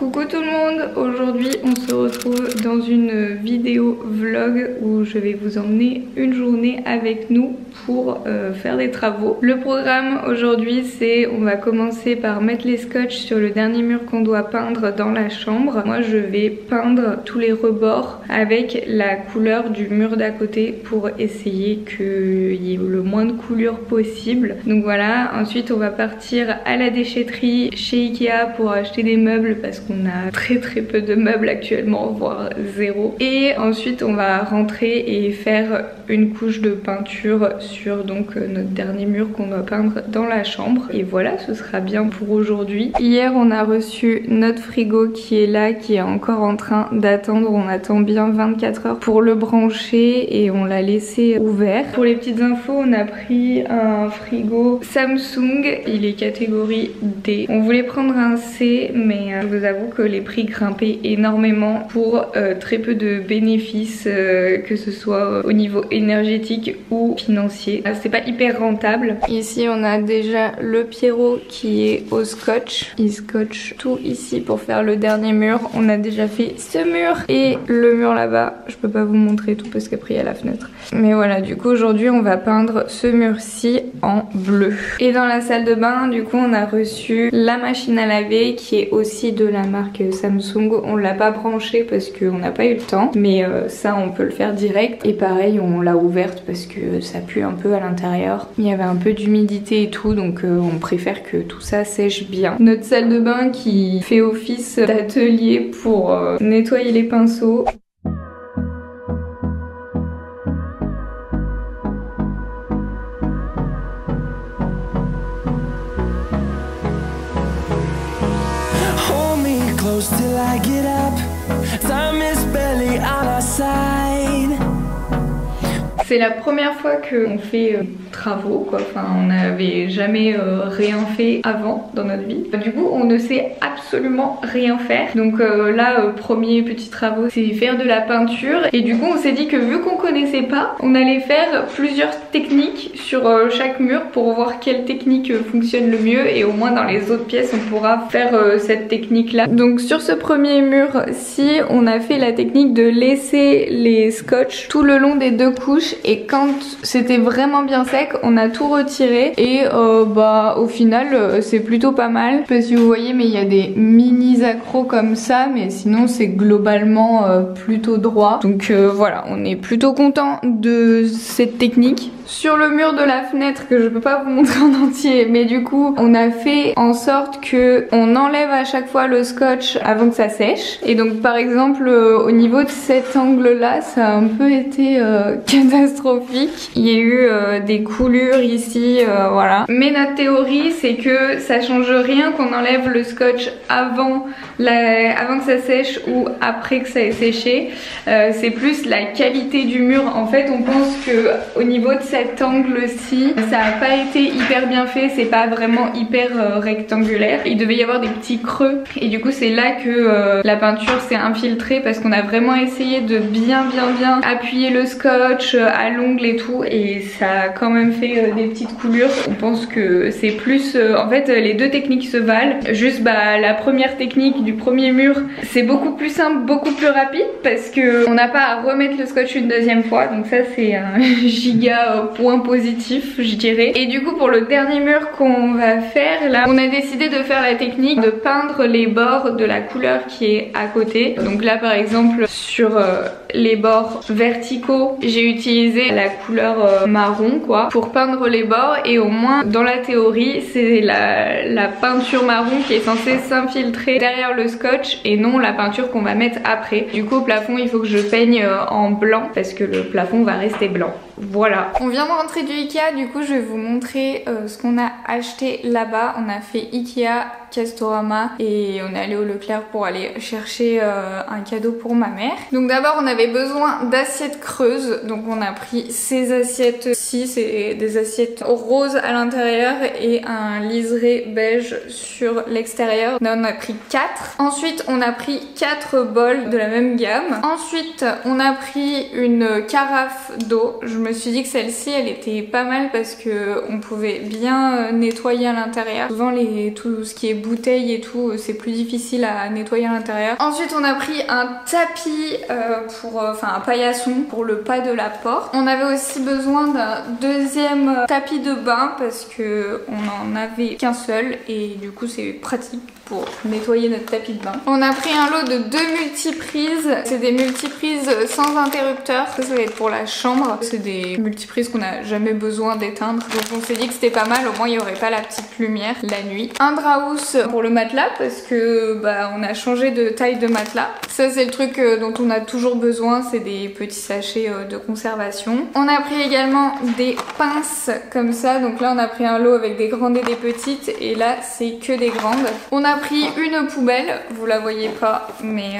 Coucou tout le monde, aujourd'hui on se retrouve dans une vidéo vlog où je vais vous emmener une journée avec nous pour faire des travaux. Le programme aujourd'hui c'est on va commencer par mettre les scotch sur le dernier mur qu'on doit peindre dans la chambre. Moi je vais peindre tous les rebords avec la couleur du mur d'à côté pour essayer qu'il y ait le moins de coulures possible. Donc voilà, ensuite on va partir à la déchetterie chez Ikea pour acheter des meubles parce qu'on a très peu de meubles actuellement, voire zéro. Et ensuite on va rentrer et faire une couche de peinture sur donc notre dernier mur qu'on doit peindre dans la chambre. Et voilà, ce sera bien pour aujourd'hui. Hier on a reçu notre frigo qui est là, qui est encore en train d'attendre. On attend bien 24 heures pour le brancher et on l'a laissé ouvert. Pour les petites infos, on a pris un frigo Samsung, il est catégorie D. On voulait prendre un C mais je vous avoue que les prix grimpaient énormément pour très peu de bénéfices, que ce soit au niveau énergétique ou financier. C'est pas hyper rentable. Ici on a déjà le Pierrot qui est au scotch. Il scotche tout ici pour faire le dernier mur. On a déjà fait ce mur et le mur là-bas. Je peux pas vous montrer tout parce qu'après il y a la fenêtre. Mais voilà, du coup aujourd'hui on va peindre ce mur-ci en bleu. Et dans la salle de bain, du coup on a reçu la machine à laver qui est aussi de la marque Samsung. On l'a pas branchée parce qu'on n'a pas eu le temps, mais ça on peut le faire direct. Et pareil, on l'a ouverte parce que ça pue un peu à l'intérieur. Il y avait un peu d'humidité et tout, donc on préfère que tout ça sèche bien. Notre salle de bain qui fait office d'atelier pour nettoyer les pinceaux. Till I get up, time is barely on our side. C'est la première fois qu'on fait travaux quoi, enfin on n'avait jamais rien fait avant dans notre vie. Du coup on ne sait absolument rien faire. Donc là premier petit travaux c'est faire de la peinture. Et du coup on s'est dit que vu qu'on connaissait pas, on allait faire plusieurs techniques sur chaque mur pour voir quelle technique fonctionne le mieux. Et au moins dans les autres pièces on pourra faire cette technique là. Donc sur ce premier mur-ci on a fait la technique de laisser les scotch tout le long des deux couches. Et quand c'était vraiment bien sec, on a tout retiré et bah au final c'est plutôt pas mal. Je sais pas si vous voyez mais il y a des mini accros comme ça, mais sinon c'est globalement plutôt droit. Donc voilà, on est plutôt content de cette technique. Sur le mur de la fenêtre que je peux pas vous montrer en entier, mais du coup on a fait en sorte que on enlève à chaque fois le scotch avant que ça sèche. Et donc par exemple au niveau de cet angle là ça a un peu été catastrophique. Il y a eu des coulures ici, voilà. Mais notre théorie c'est que ça change rien qu'on enlève le scotch avant que ça sèche ou après que ça ait séché. C'est plus la qualité du mur. En fait on pense que au niveau de cet angle-ci, ça n'a pas été hyper bien fait, c'est pas vraiment hyper rectangulaire. Il devait y avoir des petits creux et du coup c'est là que la peinture s'est infiltrée parce qu'on a vraiment essayé de bien appuyer le scotch à l'ongle et tout et ça a quand même fait des petites coulures. On pense que c'est plus... en fait les deux techniques se valent. Juste la première technique du premier mur c'est beaucoup plus simple, beaucoup plus rapide parce que on n'a pas à remettre le scotch une deuxième fois, donc ça c'est un giga point positif je dirais. Et du coup pour le dernier mur qu'on va faire là, on a décidé de faire la technique de peindre les bords de la couleur qui est à côté. Donc là par exemple sur les bords verticaux j'ai utilisé la couleur marron quoi pour peindre les bords, et au moins dans la théorie c'est la peinture marron qui est censée s'infiltrer derrière le scotch et non la peinture qu'on va mettre après. Du coup au plafond il faut que je peigne en blanc parce que le plafond va rester blanc. Voilà. On vient de rentrer du Ikea, du coup je vais vous montrer ce qu'on a acheté là-bas. On a fait Ikea, Castorama et on est allé au Leclerc pour aller chercher un cadeau pour ma mère. Donc d'abord on avait avait besoin d'assiettes creuses, donc on a pris ces assiettes-ci, c'est des assiettes roses à l'intérieur et un liseré beige sur l'extérieur. Là on a pris 4. Ensuite on a pris 4 bols de la même gamme. Ensuite on a pris une carafe d'eau. Je me suis dit que celle-ci elle était pas mal parce que on pouvait bien nettoyer à l'intérieur. Souvent tout ce qui est bouteille et tout, c'est plus difficile à nettoyer à l'intérieur. Ensuite on a pris un tapis un paillasson pour le pas de la porte. On avait aussi besoin d'un deuxième tapis de bain parce que on en avait qu'un seul et du coup c'est pratique pour nettoyer notre tapis de bain. On a pris un lot de 2 multiprises. C'est des multiprises sans interrupteur. Ça va être pour la chambre. C'est des multiprises qu'on n'a jamais besoin d'éteindre. Donc on s'est dit que c'était pas mal. Au moins il n'y aurait pas la petite lumière la nuit. Un drap housse pour le matelas parce que on a changé de taille de matelas. Ça c'est le truc dont on a toujours besoin. C'est des petits sachets de conservation. On a pris également des pinces comme ça. Donc là on a pris un lot avec des grandes et des petites. Et là c'est que des grandes. On a pris une poubelle, vous la voyez pas mais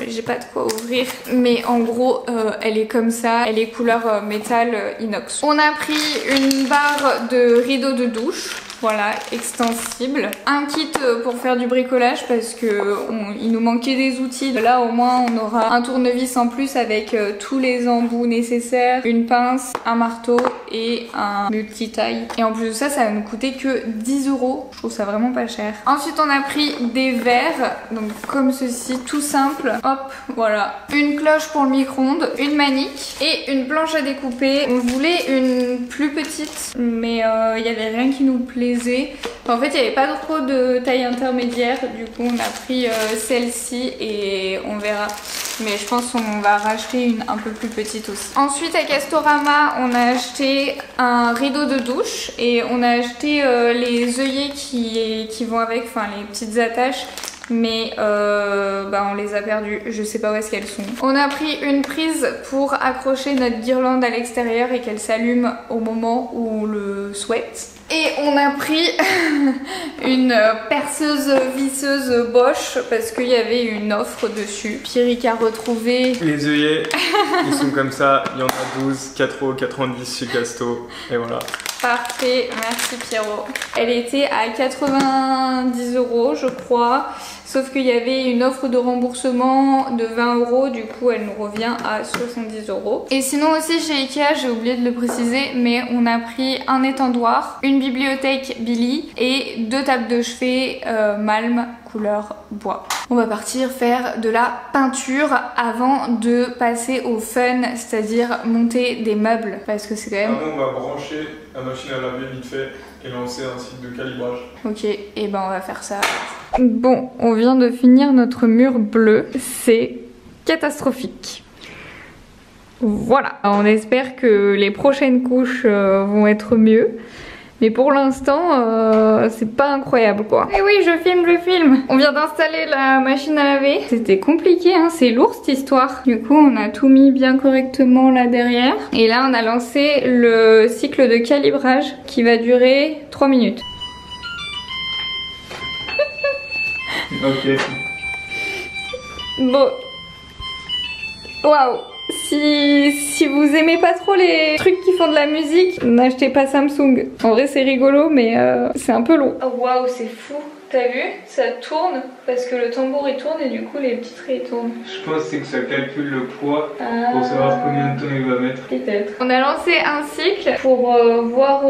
j'ai pas de quoi ouvrir, mais en gros elle est comme ça, elle est couleur métal inox. On a pris une barre de rideau de douche, voilà, extensible. Un kit pour faire du bricolage parce que il nous manquait des outils. Là au moins on aura un tournevis en plus avec tous les embouts nécessaires, une pince, un marteau et un multitaille. Et en plus de ça, ça va nous coûter que 10 €. Je trouve ça vraiment pas cher. Ensuite on a pris des verres, donc comme ceci, tout simple. Hop, voilà. Une cloche pour le micro-ondes, une manique et une planche à découper. On voulait une plus petite, mais il y avait rien qui nous plaisait. En fait il n'y avait pas trop de taille intermédiaire, du coup on a pris celle-ci et on verra, mais je pense qu'on va racheter une un peu plus petite aussi. Ensuite à Castorama on a acheté un rideau de douche et on a acheté les œillets qui vont avec, enfin les petites attaches, mais on les a perdues, je sais pas où est-ce qu'elles sont. On a pris une prise pour accrocher notre guirlande à l'extérieur et qu'elle s'allume au moment où on le souhaite. Et on a pris une perceuse visseuse Bosch parce qu'il y avait une offre dessus. Pierrick a retrouvé les œillets, ils sont comme ça, il y en a 12, 4,90 € chez Casto, et voilà. Parfait, merci Pierrot. Elle était à 90 € je crois, sauf qu'il y avait une offre de remboursement de 20 €, du coup elle nous revient à 70 €. Et sinon aussi chez Ikea, j'ai oublié de le préciser, mais on a pris un étendoir, une bibliothèque Billy et 2 tables de chevet Malm couleur bois. On va partir faire de la peinture avant de passer au fun, c'est-à-dire monter des meubles, parce que c'est quand même... Maintenant on va brancher la machine à laver vite fait et lancer un site de calibrage. Ok, et on va faire ça. Bon, on vient de finir notre mur bleu, c'est catastrophique. Voilà, on espère que les prochaines couches vont être mieux. Mais pour l'instant, c'est pas incroyable quoi. Et oui, je filme. On vient d'installer la machine à laver. C'était compliqué, hein, c'est lourd cette histoire. Du coup, on a tout mis bien correctement là derrière. Et là, on a lancé le cycle de calibrage qui va durer 3 minutes. Ok. Bon. Waouh. Si vous aimez pas trop les trucs qui font de la musique, n'achetez pas Samsung. En vrai c'est rigolo mais c'est un peu long. Oh waouh, c'est fou. T'as vu? Ça tourne parce que le tambour il tourne et du coup les petits traits tournent. Je pense que c'est que ça calcule le poids pour savoir combien de temps il va mettre. Peut-être. On a lancé un cycle pour voir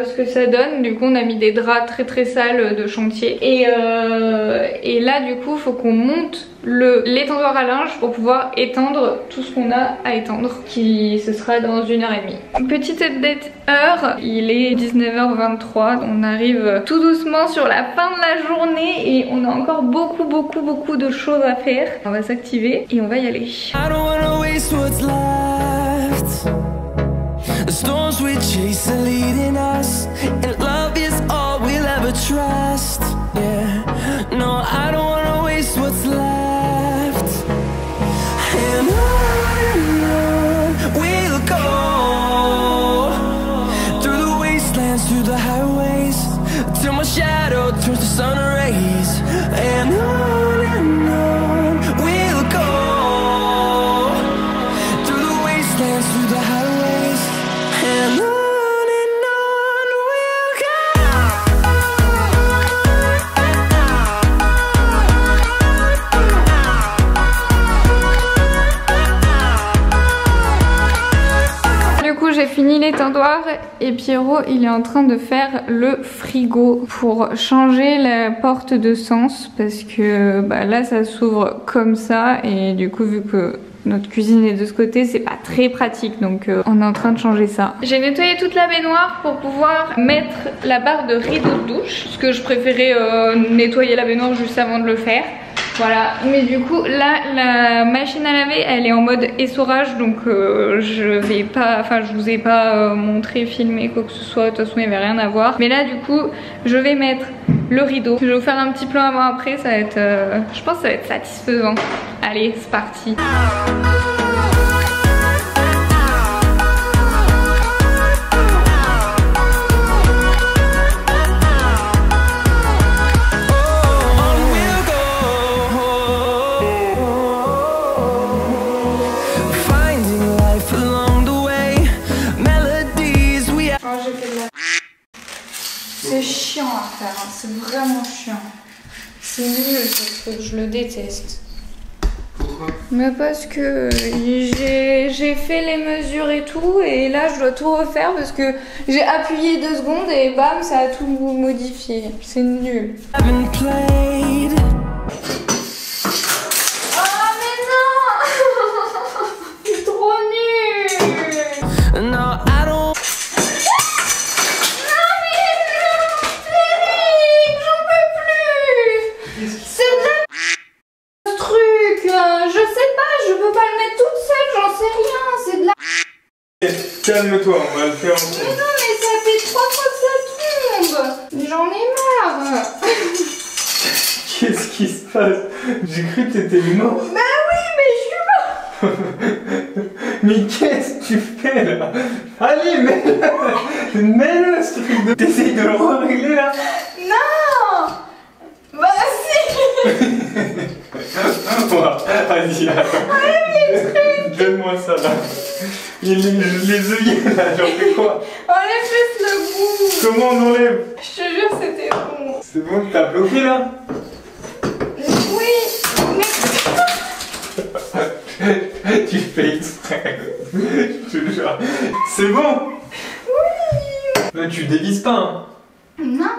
ce que ça donne. Du coup on a mis des draps très sales de chantier. Et là du coup faut qu'on monte l'étendoir à linge pour pouvoir étendre tout ce qu'on a à étendre, qui ce sera dans 1h30. Petite update heure, il est 19h23, on arrive tout doucement sur la fin de la journée et on a encore beaucoup de choses à faire. On va s'activer et on va y aller. I don't wanna waste what's left. The storms we chase are leading us, and love is all we'll ever trust. Yeah, no, I don't wanna waste what's left. And on we'll go, through the wastelands, through the highways, till my shadow turns to sun rays. And on we'll go, une étendoir et Pierrot il est en train de faire le frigo pour changer la porte de sens parce que bah, là ça s'ouvre comme ça et du coup vu que notre cuisine est de ce côté, c'est pas très pratique donc on est en train de changer ça. J'ai nettoyé toute la baignoire pour pouvoir mettre la barre de rideau de douche parce que je préférais nettoyer la baignoire juste avant de le faire. Voilà, mais du coup là la machine à laver elle est en mode essorage donc je vais pas, enfin je vous ai pas montré, filmé quoi que ce soit, de toute façon il n'y avait rien à voir. Mais là du coup je vais mettre le rideau. Je vais vous faire un petit plan avant après, ça va être, je pense que ça va être satisfaisant. Allez c'est parti. C'est chiant à faire, hein. C'est vraiment chiant. C'est nul ce truc, je le déteste. Pourquoi? Mais parce que j'ai fait les mesures et tout et là je dois tout refaire parce que j'ai appuyé 2 secondes et bam ça a tout modifié. C'est nul. Oh mais non. C'est trop nul. No, I don't. Calme-toi, on va le faire ensemble. Mais non, mais ça fait 3 fois que ça tombe. J'en ai marre. Qu'est-ce qui se passe? J'ai cru que t'étais mort. Bah oui, mais je suis mort. Mais qu'est-ce que tu fais là? Allez, mets-le ce truc de... T'essayes de le régler là? Non. Bah si. Vas-y, attends. Donne-moi ça là. Les œillets là, j'en fais quoi? Enlève juste le bout. Comment on enlève? Je te jure c'était bon. C'est bon, t'as bloqué là? Oui, mais... Tu fais exprès. Je te jure. C'est bon? Oui. Mais tu dévises pas hein? Non.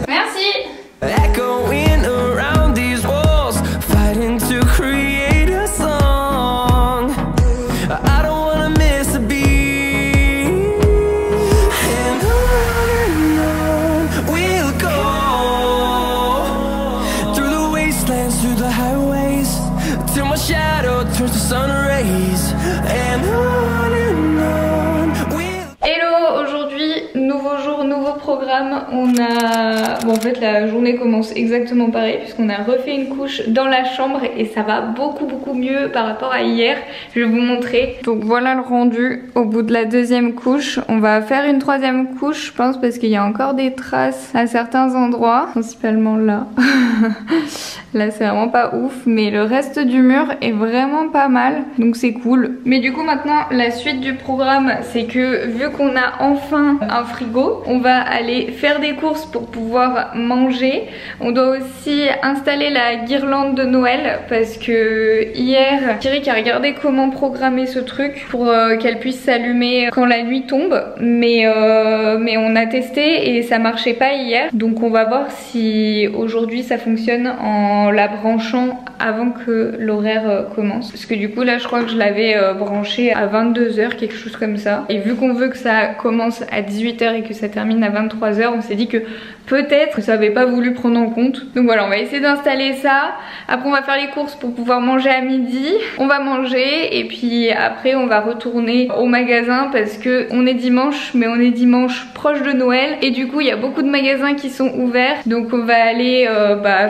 Merci. Echoing around these walls, fighting to create a song. I don't wanna miss a beat. And on we'll go through the wastelands, through the highways, till my shadow turns to sun rays. And on we'll... Hello, aujourd'hui nouveau jour, nouveau programme. On a... Bon en fait la journée commence exactement pareil puisqu'on a refait une couche dans la chambre et ça va beaucoup mieux par rapport à hier. Je vais vous montrer. Donc voilà le rendu au bout de la 2e couche. On va faire une 3e couche je pense parce qu'il y a encore des traces à certains endroits, principalement là. Là c'est vraiment pas ouf mais le reste du mur est vraiment pas mal donc c'est cool. Mais du coup maintenant la suite du programme c'est que vu qu'on a enfin un frigo, on va aller faire des courses pour pouvoir manger. On doit aussi installer la guirlande de Noël parce que hier Thierry a regardé comment programmer ce truc pour qu'elle puisse s'allumer quand la nuit tombe mais on a testé et ça marchait pas hier donc on va voir si aujourd'hui ça fonctionne en la branchant avant que l'horaire commence parce que du coup là je crois que je l'avais branché à 22 h quelque chose comme ça et vu qu'on veut que ça commence à 18 h et que ça termine à 23 h on s'est dit que peut-être que ça avait pas voulu prendre en compte donc voilà on va essayer d'installer ça. Après on va faire les courses pour pouvoir manger à midi, on va manger et puis après on va retourner au magasin parce que on est dimanche mais on est dimanche proche de Noël et du coup il y a beaucoup de magasins qui sont ouverts donc on va aller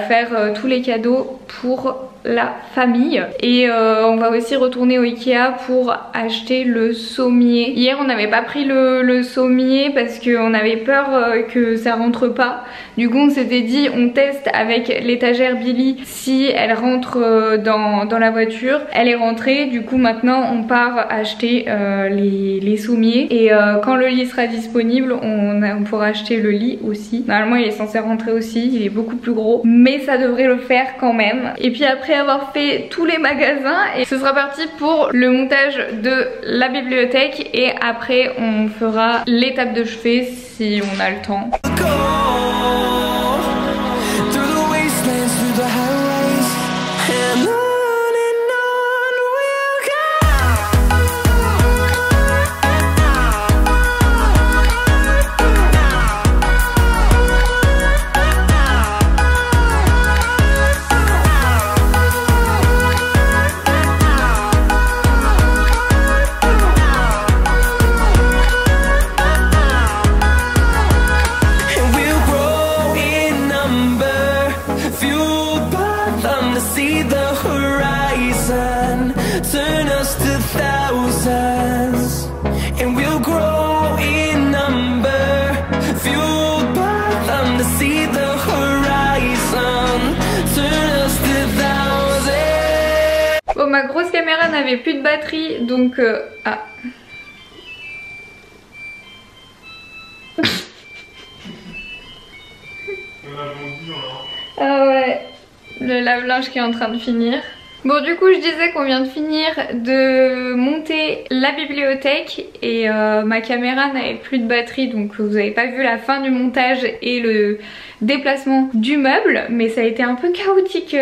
faire tous les cadeaux pour la famille et on va aussi retourner au Ikea pour acheter le sommier. Hier on n'avait pas pris le sommier parce qu'on avait peur que ça rentre pas. Du coup on s'était dit on teste avec l'étagère Billy si elle rentre dans la voiture. Elle est rentrée, du coup maintenant on part acheter les sommiers et quand le lit sera disponible on pourra acheter le lit aussi. Normalement il est censé rentrer aussi, il est beaucoup plus gros mais ça devrait le faire quand même. Et puis après après avoir fait tous les magasins, et ce sera parti pour le montage de la bibliothèque, et après on fera l'étape de chevet si on a le temps. Bon, ma grosse caméra n'avait plus de batterie, donc ah. Ah ouais, le lave-linge qui est en train de finir. Bon, du coup je disais qu'on vient de finir de monter la bibliothèque et ma caméra n'avait plus de batterie, donc vous avez pas vu la fin du montage et le déplacement du meuble, mais ça a été un peu chaotique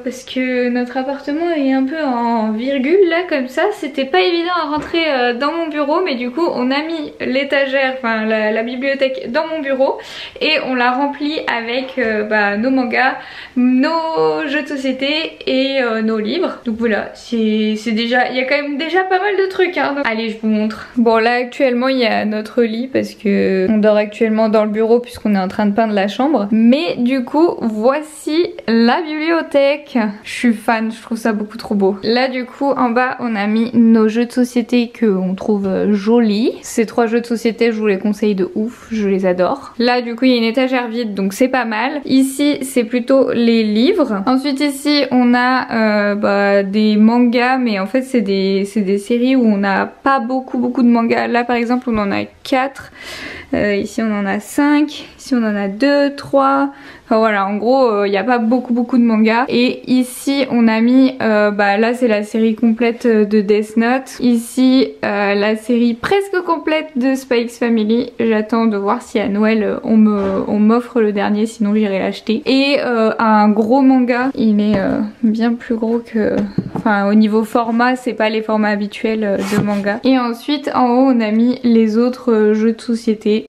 parce que notre appartement est un peu en virgule là comme ça, c'était pas évident à rentrer dans mon bureau, mais du coup on a mis l'étagère, enfin la bibliothèque dans mon bureau et on l'a rempli avec nos mangas, nos jeux de société et nos livres. Donc voilà, c'est déjà, il y a quand même déjà pas mal de trucs hein. Donc, allez, je vous montre. Bon, là actuellement il y a notre lit parce que on dort actuellement dans le bureau puisqu'on est en train de peindre la chambre. Mais du coup voici la bibliothèque. Je suis fan, je trouve ça beaucoup trop beau. Là du coup en bas on a mis nos jeux de société que on trouve jolis. Ces 3 jeux de société je vous les conseille de ouf, je les adore. Là du coup il y a une étagère vide donc c'est pas mal. Ici c'est plutôt les livres. Ensuite ici on a des mangas, mais en fait c'est des séries où on n'a pas beaucoup de mangas. Là par exemple on en a 4. Ici on en a 5, ici on en a 2, 3, enfin voilà, en gros il n'y a pas beaucoup de mangas. Et ici on a mis, là c'est la série complète de Death Note. Ici la série presque complète de Spy X Family. J'attends de voir si à Noël on m'offre le dernier, sinon j'irai l'acheter. Et un gros manga, il est bien plus gros que... Enfin au niveau format, c'est pas les formats habituels de manga. Et ensuite en haut on a mis les autres jeux de société.